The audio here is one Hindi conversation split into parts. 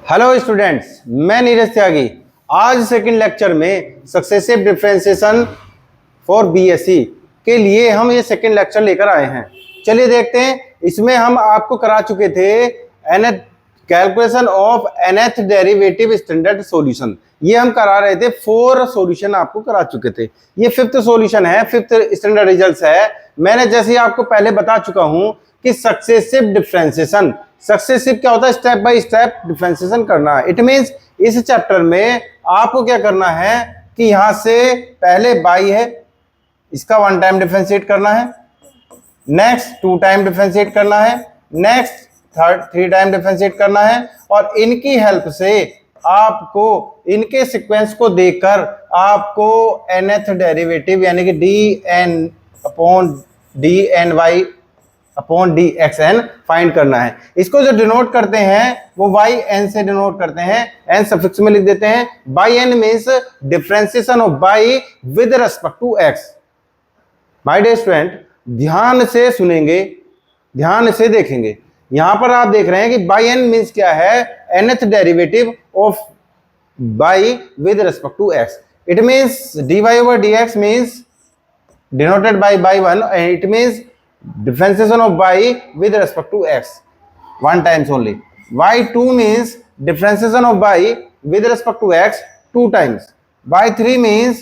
हेलो स्टूडेंट्स, मैं नीरज त्यागी। आज सेकंड लेक्चर में सक्सेसिव डिफरेंशिएशन फॉर बीएससी के लिए हम ये सेकंड लेक्चर लेकर आए हैं। चलिए देखते हैं। इसमें हम आपको करा चुके थे nth calculation of nth derivative standard solution. ये हम करा रहे थे, 4 सॉल्यूशन आपको करा चुके थे। ये 5th सॉल्यूशन है, 5th स्टैंडर्ड रिजल्ट्स है। मैंने जैसे ही आपको पहले बता चुका हूं कि सक्सेसिव डिफरेंशिएशन, सक्सेसिव क्या होता है? स्टेप बाय स्टेप डिफरेंशिएशन करना। इट मींस इस चैप्टर में आपको क्या करना है कि यहां से पहले बाई है, इसका 1 टाइम डिफरेंशिएट करना है, नेक्स्ट 2 टाइम डिफरेंशिएट करना है, नेक्स्ट 3 टाइम डिफरेंशिएट करना है, और इनकी हेल्प से आपको इनके सीक्वेंस को देखकर आपको nth डेरिवेटिव यानी कि dn upon dny upon dxn find करना है। इसको जो डिनोट करते हैं वो yn से डिनोट करते हैं, n सफिक्स में लिख देते हैं। Y n means differentiation of y with respect to x। My dear student, ध्यान से सुनेंगे, ध्यान से देखेंगे। यहां पर आप देख रहे हैं कि बाई n मींस क्या है? nth derivative of y with respect to x। It means dy over dx means denoted y 1 and it means differentiation of y with respect to x 1 times only. y2 means differentiation of y with respect to x 2 times. y3 means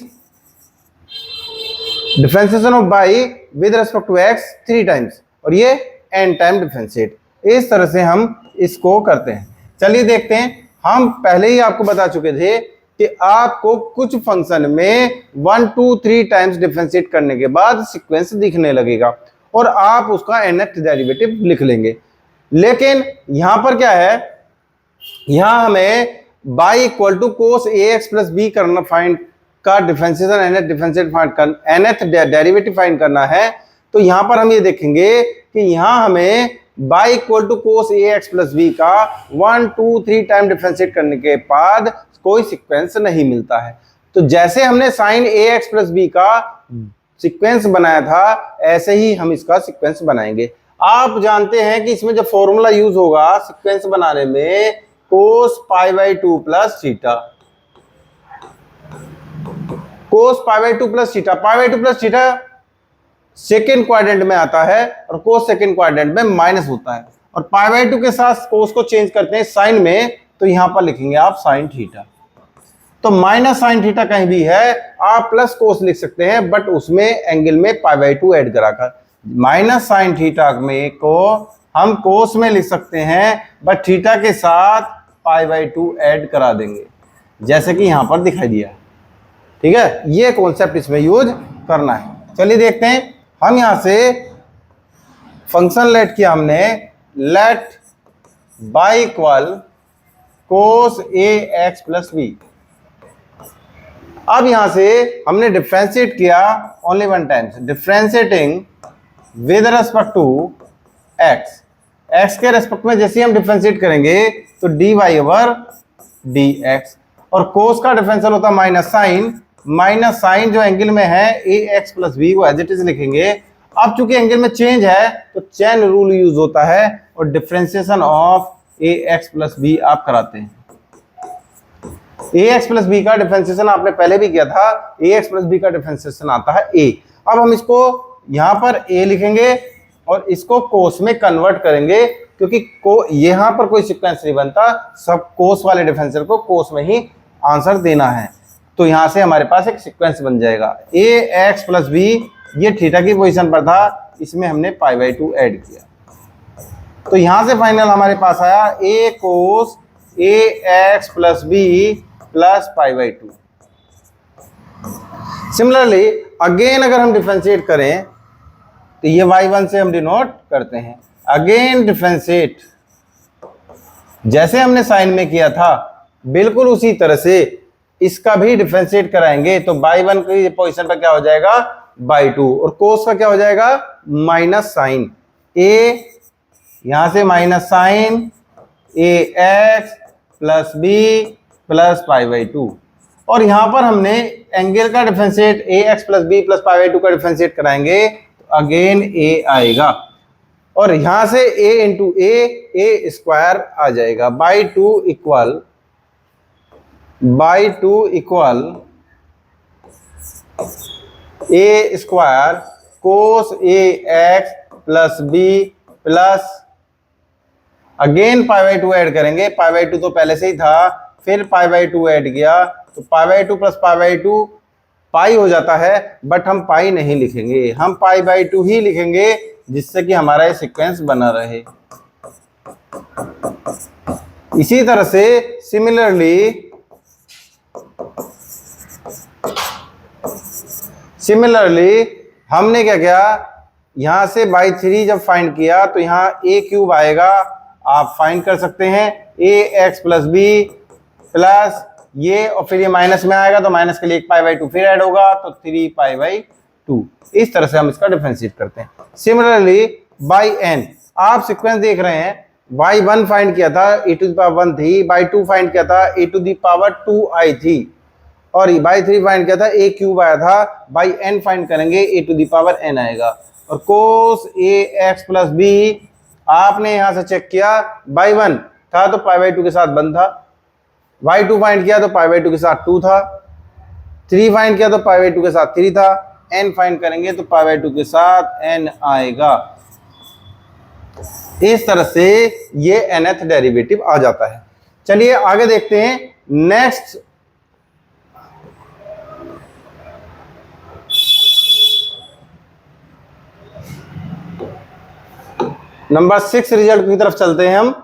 differentiation of y with respect to x 3 times. और ये n टाइम डिफरेंशिएट। इस तरह से हम इसको करते हैं। चलिए देखते हैं। हम पहले ही आपको बता चुके थे कि आपको कुछ फंक्शन में 1 2 3 टाइम्स डिफरेंशिएट करने के बाद सीक्वेंस दिखने लगेगा और आप उसका nth डेरिवेटिव लिख लेंगे। लेकिन यहां पर क्या है? यहां हमें y equal to cos ax plus b करना, फाइंड का डिफरेंशिएशन nth डिफरेंशिएट फाइंड करना, nth डेरिवेटिव फाइंड करना है। तो यहां पर हम ये देखेंगे कि यहां हमें y equal to cos ax plus b का 1 2 3 टाइम डिफरेंशिएट करने के बाद कोई सीक्वेंस नहीं मिलता है। तो जैसे हमने साइन ax प्लस b का सीक्वेंस बनाया था, ऐसे ही हम इसका सीक्वेंस बनाएंगे। आप जानते हैं कि इसमें जो फॉर्मूला यूज होगा सीक्वेंस बनाने में, cos pi by 2 plus theta, cos pi by 2 plus theta. Pi by 2 plus theta second quadrant में आता है और कोस सेकेंड क्वाड्रेंट में माइनस होता है, और पाई बाई 2 के साथ कोस को चेंज करते हैं साइन में, तो यहां पर लिखेंगे आप साइन थीटा। तो माइनस साइन थीटा कहीं भी है, आप प्लस कोस लिख सकते हैं, बट उसमें एंगल में पाई बाई 2 ऐड कराकर माइनस साइन थीटा में को हम कोस में लिख सकते हैं, बट थीटा के साथ पाई बाई 2 ऐड करा देंगे, जैसे कि यहां पर दिखाई दिया। ठीक है, ये कॉन्सेप्ट इसमें यूज करना है। चलिए देखते हैं। हम यहां से फंक्शन लेट किया हमने, let y equal cos ax plus b। अब यहां से हमने डिफरेंशिएट किया only 1 times, differentiating with respect to x। x के रेस्पेक्ट में जैसे हम डिफरेंशिएट करेंगे तो dy ओवर dx, और कोस का डिफरेंशियल होता है माइनस साइन जो एंगल में है ax प्लस b को एज इट इज लिखेंगे। अब चूंकि एंगल में चेंज है तो चेन रूल यूज होता है और differentiation of ax plus b आप कराते हैं। ax प्लस b का डिफरेंशिएशन आपने पहले भी किया था, ax प्लस b का डिफरेंशिएशन आता है a। अब हम इसको यहां पर a लिखेंगे और इसको कोस में कन्वर्ट करेंगे, क्योंकि यहां पर कोई सीक्वेंस नहीं बनता, सब कोस वाले डिफरेंशियल को कोस में ही आंसर देना है। तो यहां से हमारे पास एक सीक्वेंस बन जाएगा ax प्लस b। ये थीटा की पोजीशन पर था, इसमें हमने पाई बाई 2 ऐड किया, तो यहां से फाइनल हमारे पास आया a cos ax plus b plus pi by 2। Similarly again अगर हम डिफरेंशिएट करें तो ये y1 से हम डिनोट करते हैं। अगेन डिफरेंशिएट जैसे हमने साइन में किया था, बिल्कुल उसी तरह से इसका भी डिफरेंशिएट कराएंगे। तो y1 की पोजीशन पर क्या हो जाएगा? बाई 2, और कोस का क्या हो जाएगा? माइनस साइन a, यहां से minus sine ax plus b plus pi by 2, और यहां पर हमने एंगल का differentiate ax plus b plus pi by 2 का डिफरेंशिएट कराएंगे तो अगेन a आएगा। और यहां से a इंटू ए स्क्वायर आ जाएगा y two equal a square cos a x plus b plus again pi by two add करेंगे, पाई बाई टू तो पहले से ही था, फिर पाई बाई टू ऐड किया तो pi by two plus pi by two pi हो जाता है, बट हम पाई नहीं लिखेंगे, हम पाई बाई टू ही लिखेंगे जिससे कि हमारा ये सीक्वेंस बना रहे। इसी तरह से सिमिलरली हमने क्या किया, यहां से बाई थ्री जब फाइंड किया तो यहाँ ए क्यूब आएगा, आप फाइंड कर सकते हैं ए एक्स प्लस बी प्लस ये, और फिर ये माइनस में आएगा तो माइनस के लिए एक पाई बाई टू फिर ऐड होगा तो 3 पाई बाई टू। इस तरह से हम इसका डिफरेंशिएट करते हैं। सिमिलरली बाई एन, आप सीक्वेंस देख रहे हैं, बाई वन फाइंड किया था e टू द पावर 1 थी, बाई टू फाइंड किया था e टू द पावर 2 आई थी, और बाई थ्री फाइंड किया था ए क्यूब आया था, बाई एन फाइंड करेंगे ए टू द पावर एन आएगा। और कोस ए एक्स प्लस बी आपने यहां से चेक किया, बाई वन था तो पाई बाई टू के साथ 1 था, बाई टू फाइंड किया तो पाई बाई टू के साथ 2 था, 3 फाइंड किया तो पाई बाई टू के साथ 3 था, n फाइंड करेंगे तो पाई बाई टू के साथ n आएगा। इस तरह से ये nth डेरिवेटिव आ जाता है। चलिए आगे देखते हैं नेक्स्ट नंबर 6 रिजल्ट की तरफ चलते हैं हम,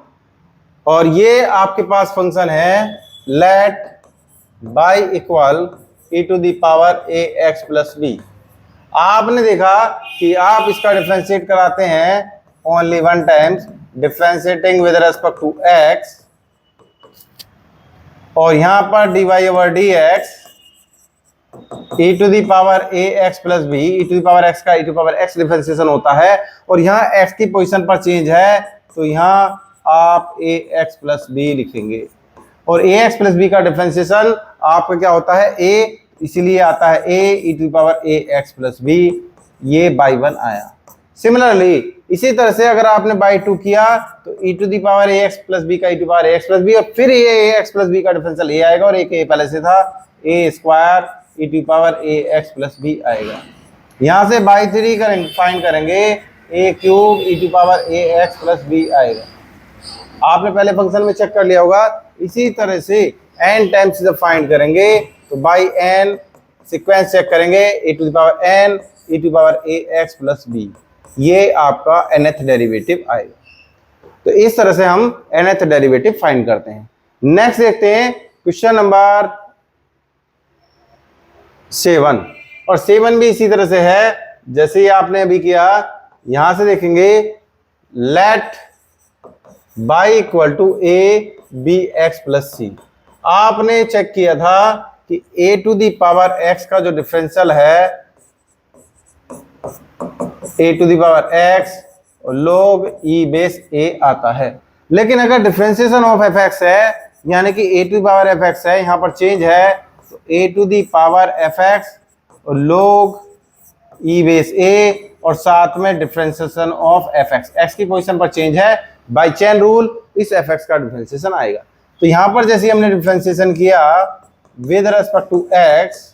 और ये आपके पास फंक्शन है let y equal e to the power a x plus b. आपने देखा कि आप इसका डिफरेंशिएट कराते हैं only 1 times, differentiating with respect to x, और यहां पर dy over dx e to the power a x plus b, e to the power x का e to power x differentiation होता है, और यहाँ x की पोजीशन पर चेंज है तो यहाँ आप ए एक्स प्लस बी लिखेंगे, और ए एक्स प्लस बी का डिफरेंशिएशन आपका क्या होता है a, इसीलिए आता है a e to the power a x plus b, ये बाई 1 आया। सिमिलरली इसी तरह से अगर आपने बाई 2 किया तो e to the power a x plus b का e to power a x plus b, और फिर ये ए एक्स प्लस बी का डिफरेंशियल a आएगा, और एक a पहले से था, a square e to power a x plus b आएगा। यहाँ से बाई 3 करेंगे, फाइंड करेंगे a cube e to power a x plus b आएगा। आपने पहले फंक्शन में चेक कर लिया होगा। इसी तरह से n टाइम्स जब फाइंड करेंगे तो बाई n सीक्वेंस चेक करेंगे e to the power n e to power a x plus b, ये आपका nth डेरिवेटिव आएगा। तो इस तरह से हम nth डेरिवेटिव फाइंड करते हैं। नेक्स्ट देखते हैं क्वेश्चन नंबर 7, और 7 भी इसी तरह से है जैसे ही आपने अभी किया। यहां से देखेंगे let y equal to a b x plus c. आपने चेक किया था कि a to the power x का जो डिफरेंशियल है a to the power x और log ई बेस ए आता है, लेकिन अगर डिफरेंशिएशन ऑफ एफ एक्स है यानी कि a to the power f x है, यहां पर चेंज है तो a to the power f x और log ई बेस ए, और साथ में differentiation of f x, x की पोजीशन पर चेंज है, बाय चेन रूल इस एफ एक्स का डिफरेंशिएशन आएगा। तो यहां पर जैसे हमने डिफरेंशिएशन किया विद रेस्पेक्ट टू एक्स,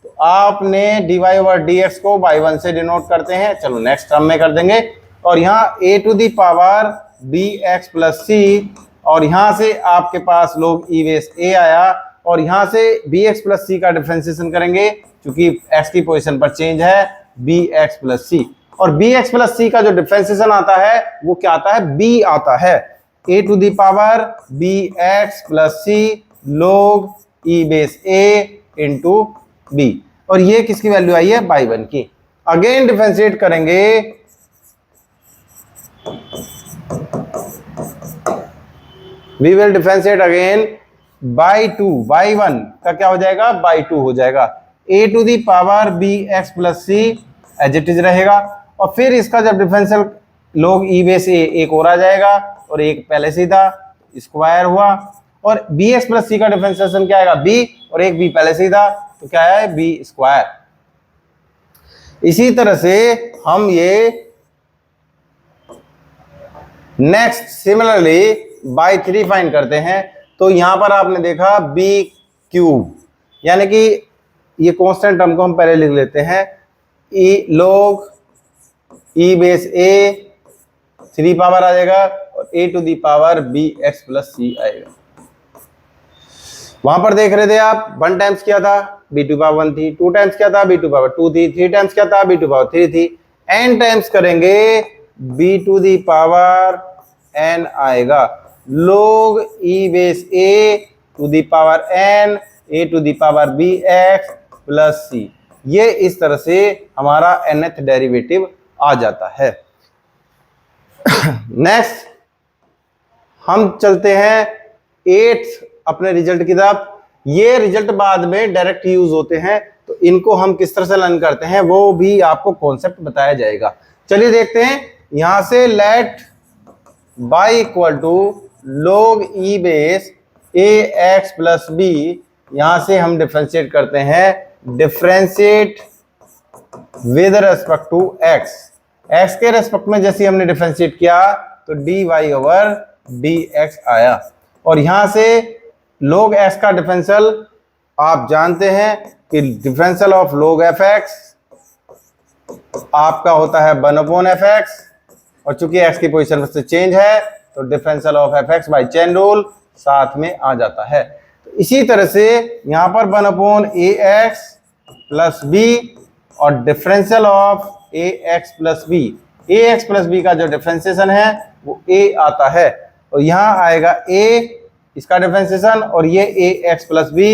तो आपने dy ओवर dx को बाई 1 से डिनोट करते हैं। चलो नेक्स्ट टर्म में कर देंगे, और यहाँ a to the power bx plus सी, और यहाँ से आपके पास log ई बेस a आया, और यहाँ से bx प्लस सी का डिफरेंशिएशन करेंगे क्योंकि x की पोजीशन पर चेंज है bx प्लस सी, और bx प्लस सी का जो डिफरेंशिएशन आता है वो क्या आता है, b आता है, a to the power bx plus c log e base a into b, और ये किसकी वैल्यू आई है, बाई 1 की। अगेन डिफरेंशिएट करेंगे we will differentiate again y 2, y 1 का क्या हो जाएगा, बाई 2 हो जाएगा, a to the power b x plus c as it is रहेगा, और फिर इसका जब डिफरेंशियल log ई बेस ए एक और आ जाएगा, और एक पहले से ही था स्क्वायर हुआ, और बी एक्स प्लस सी का डिफरेंशिएशन क्या आएगा, b, और एक b पहले से ही था तो क्या है, b स्क्वायर। इसी तरह से हम ये नेक्स्ट सिमिलरली बाई 3 फाइंड करते हैं। तो यहां पर आपने देखा बी क्यूब, यानी कि ये कांस्टेंट टर्म को हम पहले लिख लेते हैं, e log e base a 3 power आ जाएगा और a to the power b x plus c आएगा। वहां पर देख रहे थे आप 1 टाइम्स क्या था, बी टू पावर 1 थी, 2 टाइम्स क्या था, बी टू पावर 2 थी, 3 टाइम्स क्या था, बी टू पावर 3 थी, n टाइम्स करेंगे b to the power n आएगा, log e base a to the power n a to the power b x plus c। ये इस तरह से हमारा nth डेरिवेटिव आ जाता है। नेक्स्ट हम चलते हैं 8th अपने रिजल्ट की तरफ। ये रिजल्ट बाद में डायरेक्ट यूज होते हैं, तो इनको हम किस तरह से लर्न करते हैं वो भी आपको कॉन्सेप्ट बताया जाएगा। चलिए देखते हैं। यहां से let y equal to log e base a x plus b, यहां से हम डिफरेंशिएट करते हैं, differentiate with respect to x। x के रेस्पेक्ट में जैसे हमने डिफरेंशिएट किया तो dy ओवर dx आया, और यहां से log x का डिफरेंशियल आप जानते हैं कि डिफरेंशियल ऑफ log fx आपका होता है 1/fx, और चूंकि x की पोजीशन से चेंज है तो differential of fx by chain rule साथ में आ जाता है। तो इसी तरह से यहां पर 1/ax प्लस b और differential of ax plus b, ax plus b का जो डिफरेंशिएशन है वो a आता है, और यहां आएगा a इसका डिफरेंशिएशन, और ये ax plus b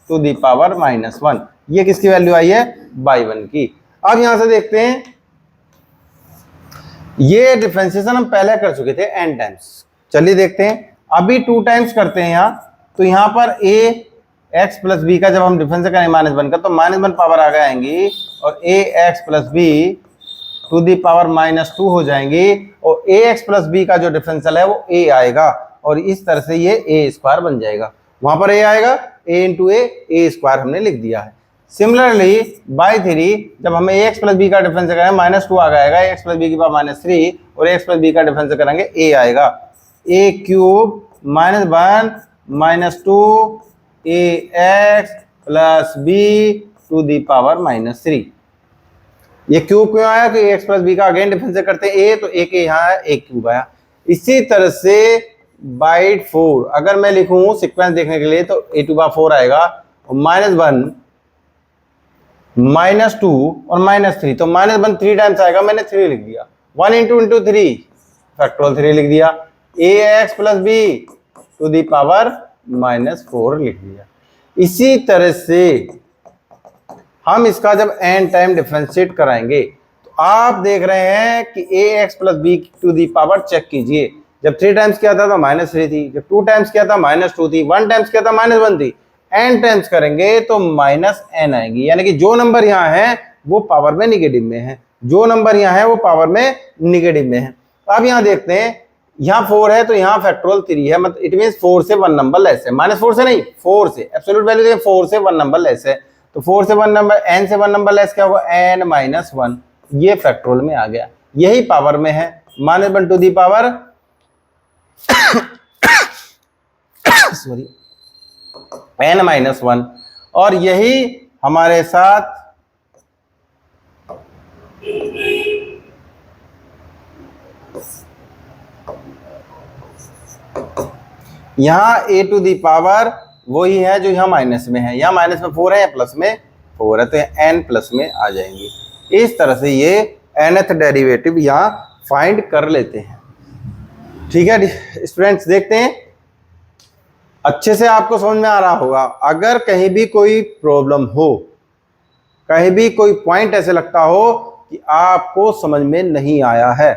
to the power -1। ये किसकी वैल्यू आई है, बाई 1 की। अब यहां से देखते हैं, ये डिफरेंशिएशन हम पहले कर चुके थे n टाइम्स। चलिए देखते हैं, अभी 2 टाइम्स करते हैं यहां, तो यहां पर ax प्लस b का जब हम डिफरेंशिएशन करें -1 का तो -1 पावर आ आएंगी, और ax plus b to the power -2 हो जाएंगी, और ax प्लस b का जो डिफरेंशियल है वो a आएगा, और इस तरह से ये a स्क्वायर बन जाएगा। वहां पर a आएगा, a इंटू a स्क्वायर हमने लिख दिया है। सिमिलरली बाई 3 जब हमें ax प्लस b का डिफरेंस करेंगे -2 आ जाएगा, ax प्लस b की पावर -3, और ax प्लस b का डिफरेंस करेंगे a आएगा, a cube -1 -2 ax plus b to the power -3। ये क्यूब क्यों आया, कि ax प्लस b का अगेन डिफरेंस करते हैं a, तो a के यहाँ है a क्यूब आया। इसी तरह से बाई 4 अगर मैं लिखूं सीक्वेंस देखने के लिए तो a टू पावर 4 आएगा, और -1 -2 और -3, तो -1 3 टाइम्स आएगा, मैंने 3 लिख दिया, 1 इंटू 3 फैक्टोरियल 3 लिख दिया, ax plus b to the power -4 लिख दिया। इसी तरह से हम इसका जब n टाइम डिफरेंशिएट कराएंगे तो आप देख रहे हैं कि ax plus b to the power check कीजिए, जब 3 टाइम्स किया था तो -3 थी, जब 2 टाइम्स किया था -2 थी, 1 टाइम्स किया था -1 थी, n टाइम्स करेंगे तो -n आएगी, यानी कि जो नंबर यहाँ है वो पावर में निगेटिव में है, जो नंबर यहाँ है वो पावर में निगेटिव में है। अब यहाँ देखते हैं, यहाँ 4 है तो यहाँ फैक्टोरियल 3 है, मतलब इट मींस 4 से 1 नंबर लेस है, -4 से नहीं 4 से, एब्सोल्यूट वैल्यू 4 से 1 नंबर लेस है, तो 4 से 1 नंबर n से 1 नंबर लेस क्या होगा, n-1, ये फैक्टोरियल में आ गया, यही पावर में है, -1 to the power sorry n-1, और यही हमारे साथ यहाँ a टू दी पावर वही है जो यहाँ माइनस में है, यहाँ माइनस में 4 है या प्लस में 4 है, तो n प्लस में आ जाएंगे। इस तरह से ये nth डेरिवेटिव यहाँ फाइंड कर लेते हैं। ठीक है स्टूडेंट्स, देखते हैं अच्छे से आपको समझ में आ रहा होगा। अगर कहीं भी कोई प्रॉब्लम हो, कहीं भी कोई पॉइंट ऐसे लगता हो कि आपको समझ में नहीं आया है,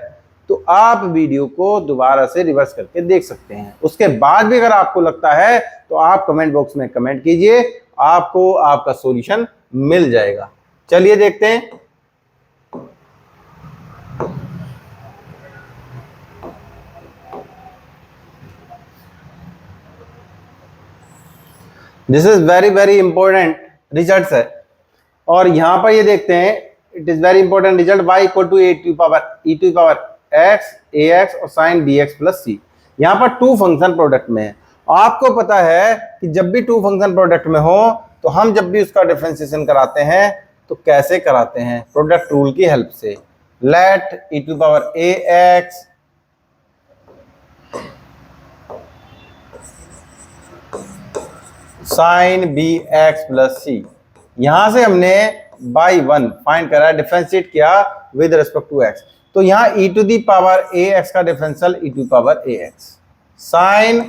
तो आप वीडियो को दोबारा से रिवर्स करके देख सकते हैं। उसके बाद भी अगर आपको लगता है तो आप कमेंट बॉक्स में कमेंट कीजिए, आपको आपका सॉल्यूशन मिल जाएगा। चलिए देखते हैं। This is very important result है, और यहां पर ये देखते हैं, it is very important result y equal to e to power x a x और sine b x plus c. यहाँ पर टू फंक्शन प्रोडक्ट में है। आपको पता है कि जब भी टू फंक्शन प्रोडक्ट में हो तो हम जब भी उसका डिफरेंशिएशन कराते हैं तो कैसे कराते हैं, प्रोडक्ट रूल की हेल्प से। Let e to power a x sine b x plus c, यहां से हमने बाई वन फाइंड करा, डिफरेंशिएट किया विद रिस्पेक्ट टू एक्स। तो यहां e to the power a x का differential e to power a x sine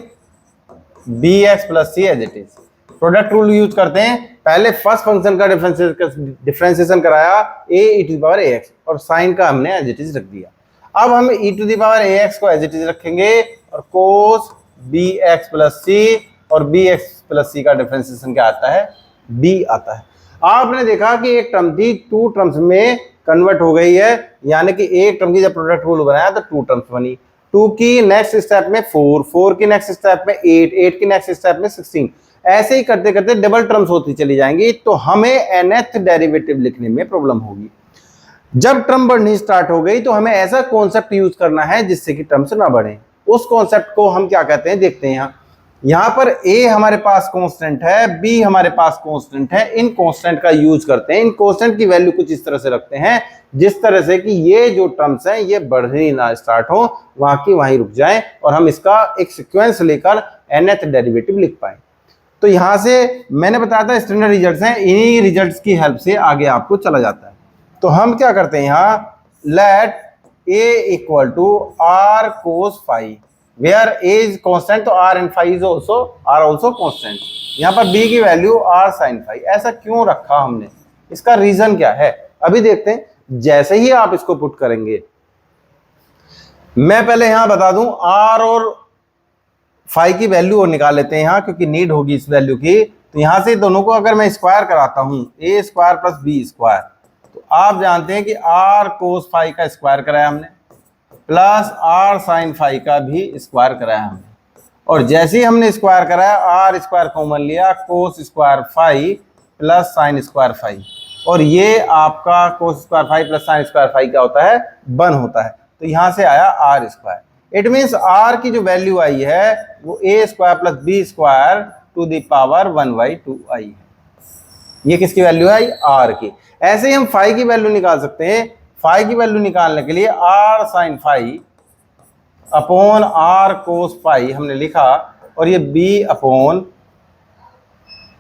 b x plus c as it is. Product rule use करते हैं, पहले फर्स्ट फंक्शन का डिफरेंशिएशन कराया a e to power a x और साइन का हमने एज इट इज रख दिया। अब हम e to the power a x को एज इट इज रखेंगे और कोस बी एक्स प्लस सी, और बी एक्स प्लस सी का डिफरेंशिएशन क्या आता है, बी आता है। आपने देखा कि एक टर्म थी टू टर्म्स में कन्वर्ट हो गई है, यानी कि एक टर्म की जब प्रोडक्ट रूल बनाया तो टू टर्म्स बनी। टू की नेक्स्ट स्टेप में फोर, फोर की नेक्स्ट स्टेप में एट, एट की नेक्स्ट स्टेप में 16, ऐसे ही करते करते डबल टर्म्स होती चली जाएंगी। तो हमें nth डेरिवेटिव लिखने में प्रॉब्लम होगी। जब टर्म बढ़नी स्टार्ट हो गई तो हमें ऐसा कॉन्सेप्ट यूज करना है जिससे कि टर्म्स ना बढ़े। उस कॉन्सेप्ट को हम क्या कहते हैं देखते हैं। यहाँ पर a हमारे पास कांस्टेंट है, b हमारे पास कांस्टेंट है, इन कांस्टेंट का यूज करते हैं। इन कांस्टेंट की वैल्यू कुछ इस तरह से रखते हैं जिस तरह से कि ये जो टर्म्स हैं ये बढ़नी ना स्टार्ट हो, वहां की वहीं रुक जाएं और हम इसका एक सीक्वेंस लेकर nth डेरिवेटिव लिख पाए। तो यहां से मैंने बताया था स्टैंडर्ड रिजल्ट्स हैं, इन्हीं रिजल्ट्स की हेल्प से आगे आपको चला जाता है। तो हम क्या करते हैं यहाँ, let a equal to r cos phi, where a is constant तो r and phi is also constant. यहाँ पर b की वैल्यू r sin phi। ऐसा क्यों रखा हमने, इसका रीजन क्या है अभी देखते हैं। जैसे ही आप इसको पुट करेंगे, मैं पहले यहां बता दूं r और phi की वैल्यू और निकाल लेते हैं यहाँ, क्योंकि नीड होगी इस वैल्यू की। तो यहां से दोनों को अगर मैं स्क्वायर कराता हूं a square plus b square, तो आप जानते हैं कि r cos phi का स्क्वायर कराया हमने प्लस r sin phi का भी स्क्वायर कराया हमने, और जैसे ही हमने स्क्वायर कराया r स्क्वायर कॉमन लिया, cos square phi plus sin square phi, और ये आपका cos square phi plus sin square phi क्या होता है, 1 होता है। तो यहां से आया r square. It means r की जो वैल्यू आई है वो a square plus b square to the power 1/2 आई है। ये किसकी वैल्यू है, r की। ऐसे ही हम phi की वैल्यू निकाल सकते हैं। phi की वैल्यू निकालने के लिए r sin phi upon r cos phi हमने लिखा, और ये b अपॉन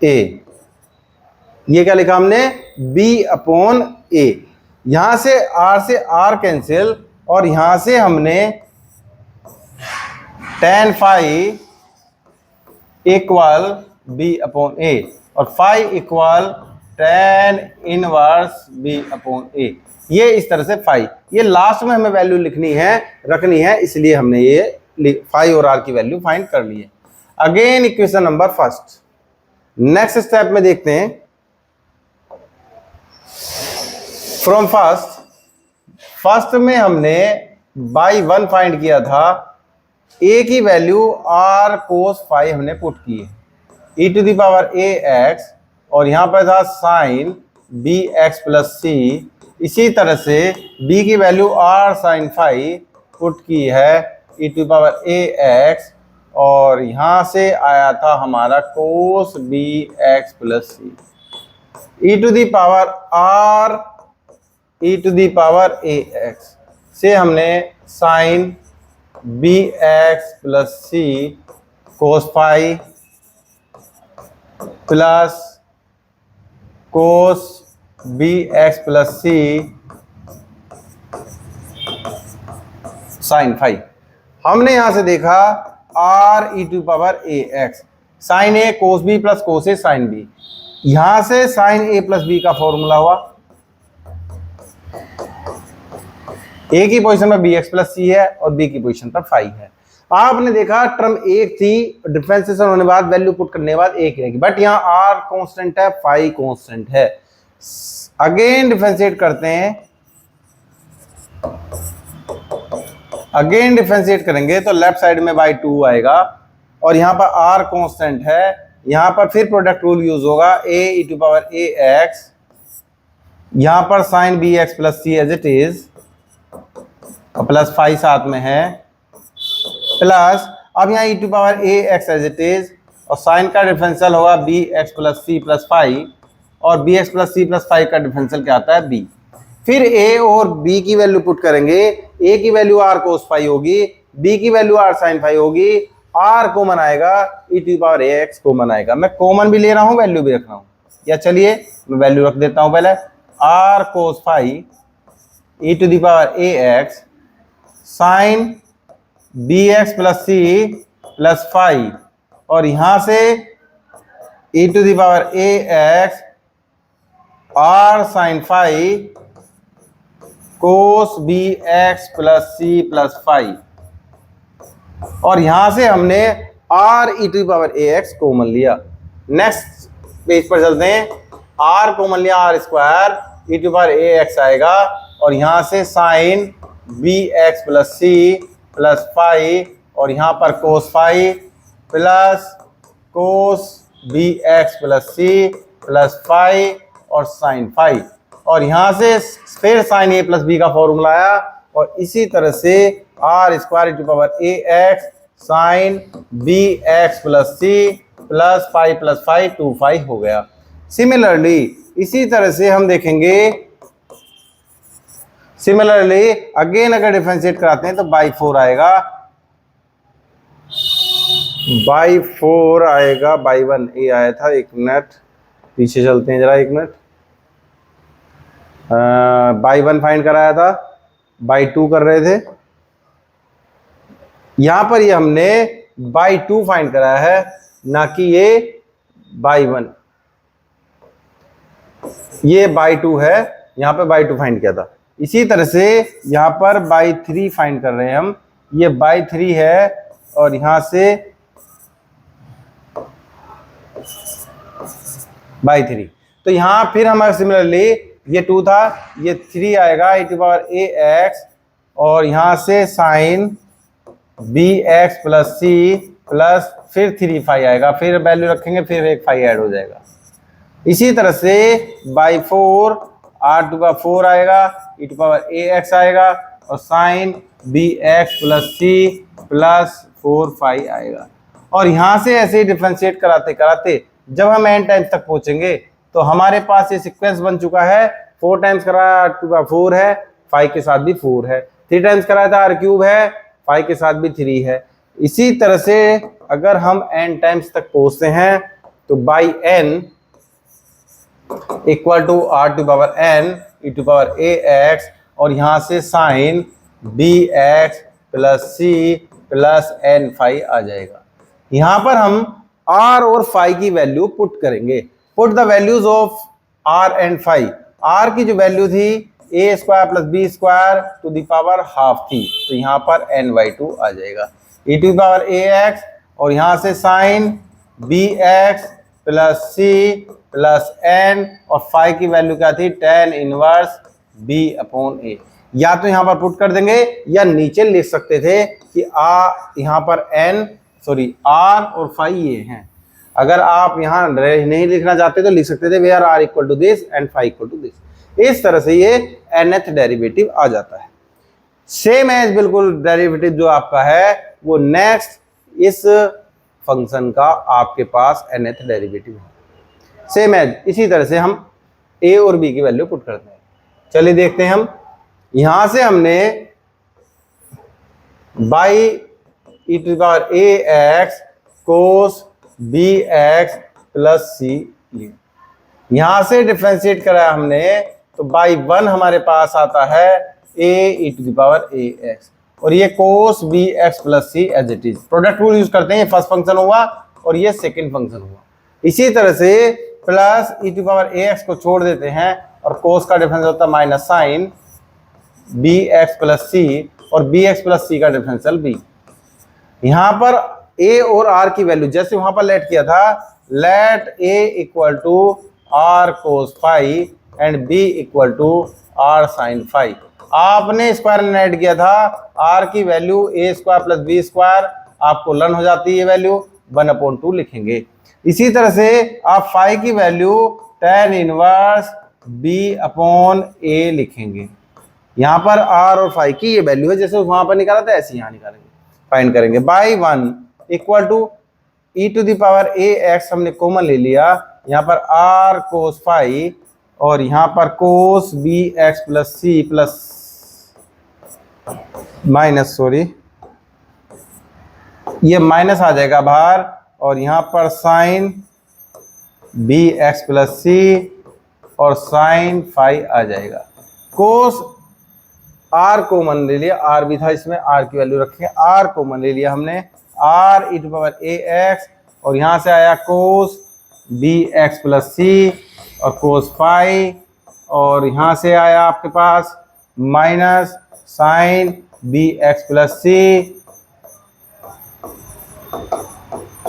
a, ये क्या लिखा हमने, b अपॉन a। यहां से r कैंसिल, और यहां से हमने tan phi equal b upon a और phi equal tan inverse b upon a। ये इस तरह से phi, ये लास्ट में हमें वैल्यू रखनी है, इसलिए हमने ये phi और r की वैल्यू फाइंड कर ली है। Again equation number first, next step में देखते हैं। फ्रॉम फर्स्ट में हमने बाई वन फाइंड किया था, a की वैल्यू r cos phi हमने पुट की है, e to the power a x, और यहां पर था sine b x plus c। इसी तरह से b की value r sin phi put की है e to the power a x, और यहां से आया था हमारा cos b x plus c, e to the power r e to the power a x से हमने sine b x plus c cos pi plus cos b x plus c sine phi. हमने यहां से देखा r e to power a x sine a cos b plus cos a sine b, यहां से साइन ए प्लस बी का फॉर्मूला हुआ। ए की पोजीशन पर बी एक्स प्लस सी है और बी की पोजीशन पर फाई है। आपने देखा टर्म एक थी, डिफरेंशिएशन होने बाद वैल्यू पुट करने के बाद एक रहेगी, बट यहाँ आर कांस्टेंट है, फाई कांस्टेंट है। अगेन डिफरेंशिएट करते हैं, अगेन डिफरेंशिएट करेंगे तो लेफ्ट साइड में बाई 2 आएगा, और यहाँ पर आर कांस्टेंट है, यहाँ पर फिर प्रोडक्ट रूल यूज होगा, a e to power a x, यहाँ पर sine b x plus c as it is, और प्लस फाइव साथ में है, प्लस अब यहाँ e to power a x as it is, और साइन का डिफरेंशियल होगा b x plus c plus five, और b x plus c plus five का डिफरेंशियल क्या आता है बी। फिर a और b की वैल्यू पुट करेंगे, a की वैल्यू r कोस फाइव होगी, b की वैल्यू r साइन फाइव होगी, r कॉमन आएगा, e to power a x common आएगा। मैं कॉमन भी ले रहा हूँ, वैल्यू भी रख रहा हूँ, या चलिए मैं वैल्यू रख देता हूँ पहले, r cos phi e to power a x sine b x plus c plus five, और यहां से e to power a x r sine phi cos b x plus c plus five, और यहां से हमने r e to power a x common लिया। नेक्स्ट पेज पर चलते हैं, r कॉमन लिया, r square e to power a x आएगा, और यहां से sine b x plus c plus five, और यहाँ पर cos five plus cos b x plus c plus five और साइन फाइव, और यहाँ से फिर साइन ए प्लस बी का फॉर्मूला आया, और इसी तरह से r square to power a x sine b x plus c plus five to five हो गया। सिमिलरली इसी तरह से हम देखेंगे, सिमिलरली अगेन अगर डिफरेंशिएट कराते हैं तो बाई फोर आएगा, बाई फोर आएगा, बाई वन ए आया था, एक मिनट पीछे चलते हैं जरा, एक मिनट, बाई वन फाइंड कराया था, बाई टू कर रहे थे, यहां पर ये हमने बाई टू फाइंड कराया है, ना कि ये बाई वन, ये बाई टू है, यहां पे बाई टू फाइंड किया था। इसी तरह से यहां पर बाई थ्री फाइंड कर रहे हैं हम, ये बाई थ्री है, और यहां से बाई थ्री, तो यहां फिर हमारा सिमिलरली ये टू था, ये थ्री आएगा e to power a x, और यहां से sine b x plus c plus फिर थ्री फाइव आएगा, फिर वैल्यू रखेंगे, फिर एक फाइव ऐड हो जाएगा। इसी तरह से by four r to power four आएगा, e to power a x आएगा, और sine b x plus c plus four phi आएगा। और यहां से ऐसे ही डिफरेंशिएट कराते कराते जब हम n टाइम्स तक पहुंचेंगे तो हमारे पास ये सीक्वेंस बन चुका है, फोर टाइम्स कराया टू पावर फोर है, फाइव के साथ भी फोर है, थ्री टाइम्स कराया था आर क्यूब है, फाइव के साथ भी थ्री है। इसी तरह से अगर हम n टाइम्स तक पहुंचते हैं तो y n equal to r to power n e to power a x, और यहां से sine b x plus c plus n five आ जाएगा। यहां पर हम r और फाइव की वैल्यू पुट करेंगे, put the values of r and five. r की जो वैल्यू थी a square plus b square to the power half थी, तो यहाँ पर n बाई टू आ जाएगा, e to power a x, और यहाँ से sine b x plus c plus n, और फाइव की वैल्यू क्या थी, tan inverse b upon a. या तो यहाँ पर पुट कर देंगे, या नीचे लिख सकते थे कि यहाँ पर n सॉरी r और फाइव ये हैं। अगर आप यहाँ नहीं लिखना चाहते तो लिख सकते थे where r equal to this and phi equal to this. इस तरह से ये nth डेरिवेटिव आ जाता है। सेम एज बिल्कुल डेरिवेटिव जो आपका है वो नेक्स्ट इस फंक्शन का आपके पास nth डेरिवेटिव है। सेम एज इसी तरह से हम a और b की वैल्यू पुट करते हैं। चलिए देखते हैं, हम यहां से हमने y e to power a x cos b x plus c लिया, यहां से डिफरेंशिएट कराया हमने तो बाई वन हमारे पास आता है a e to power a x, और ये cos b x plus c as it is. Product rule use करते हैं, ये फर्स्ट फंक्शन हुआ और ये सेकंड फंक्शन हुआ। इसी तरह से plus e to power a x को छोड़ देते हैं, और कोस का डिफरेंस होता है minus sine b x plus सी, और बी एक्स प्लस सी का डिफरेंशियल b। यहां पर a और r की वैल्यू जैसे वहां पर लेट किया था, let a equal to r cos phi and b equal to r sine phi. आपने स्क्वायर में ऐड किया था, r की value a square plus b square, आपको लर्न हो जाती है वैल्यू, 1/2 लिखेंगे। इसी तरह से आप फाइव की value tan inverse b upon a लिखेंगे। यहाँ पर r और फाई की ये वैल्यू है, जैसे वहां पर निकाला था ऐसे यहाँ निकालेंगे, फाइंड करेंगे। Y 1 equal to e to the power ax हमने कॉमन ले लिया, यहाँ पर r कोस फाई और यहाँ पर कोस bx plus c plus minus, sorry ये माइनस आ जाएगा बाहर, और यहाँ पर साइन bx प्लस c और साइन फाई आ जाएगा। कोस r कॉमन ले लिया, r भी था इसमें, r की वैल्यू रखेंगे, r कॉमन ले लिया हमने, r e to power ax और यहाँ से आया कोस bx प्लस c और कोस फाई, और यहाँ से आया आपके पास minus sine bx plus c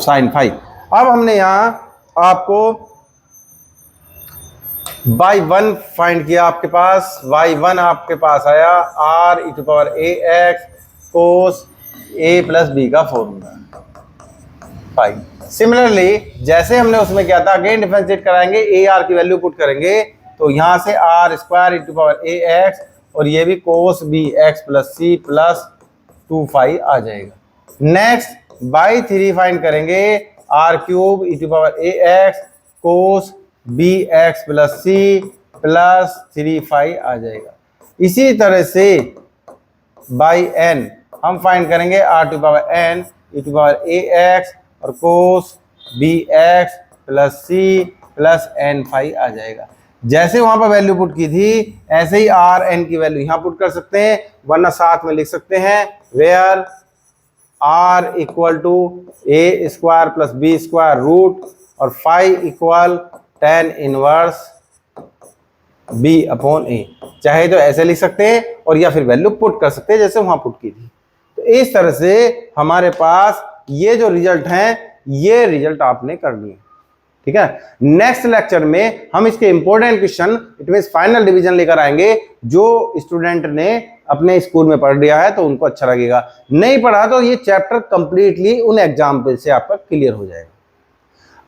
sine phi. अब हमने यहाँ आपको y1 फाइंड किया, आपके पास y1 आपके पास आया r e to power ax cos a plus b का फॉर्मूला फाई। सिमिलरली जैसे हमने उसमें किया था, अगेन डिफरेंशिएट कराएंगे, ए आर की वैल्यू पुट करेंगे, तो यहाँ से r square into power a x और ये भी cos b x plus c plus 2 phi आ जाएगा। नेक्स्ट बाई 3 फाइंड करेंगे, r cube into power a x cos b x plus c plus 3 phi आ जाएगा। इसी तरह से बाई एन हम फाइंड करेंगे, r to power n into power a x और cos b x plus c plus n phi आ जाएगा। जैसे वहां पर वैल्यू पुट की थी ऐसे ही आर एन की वैल्यू यहां पुट कर सकते हैं, वरना साथ में लिख सकते हैं where r equal to a square plus b square root और phi equal tan inverse b upon ए। चाहे तो ऐसे लिख सकते हैं और या फिर वैल्यू पुट कर सकते हैं जैसे वहां पुट की थी। तो इस तरह से हमारे पास ये जो रिजल्ट हैं ये रिजल्ट आपने करनी है, ठीक है। नेक्स्ट लेक्चर में हम इसके important question, it means final division लेकर आएंगे, जो स्टूडेंट ने अपने स्कूल में पढ़ लिया है तो उनको अच्छा लगेगा, नहीं पढ़ा तो ये चैप्टर कंप्लीटली उन एग्जाम्पल से आपका क्लियर हो जाएगा।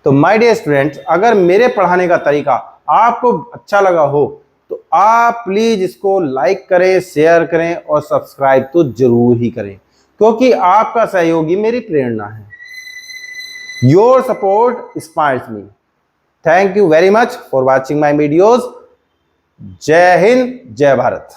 तो माय डियर स्टूडेंट्स, अगर मेरे पढ़ाने का तरीका आपको अच्छा लगा हो तो आप प्लीज इसको लाइक करें, शेयर करें और सब्सक्राइब तो जरूर ही करें, क्योंकि आपका सहयोग ही मेरी प्रेरणा है। Your support inspires me. Thank you very much for watching my videos. जय हिंद, जय भारत।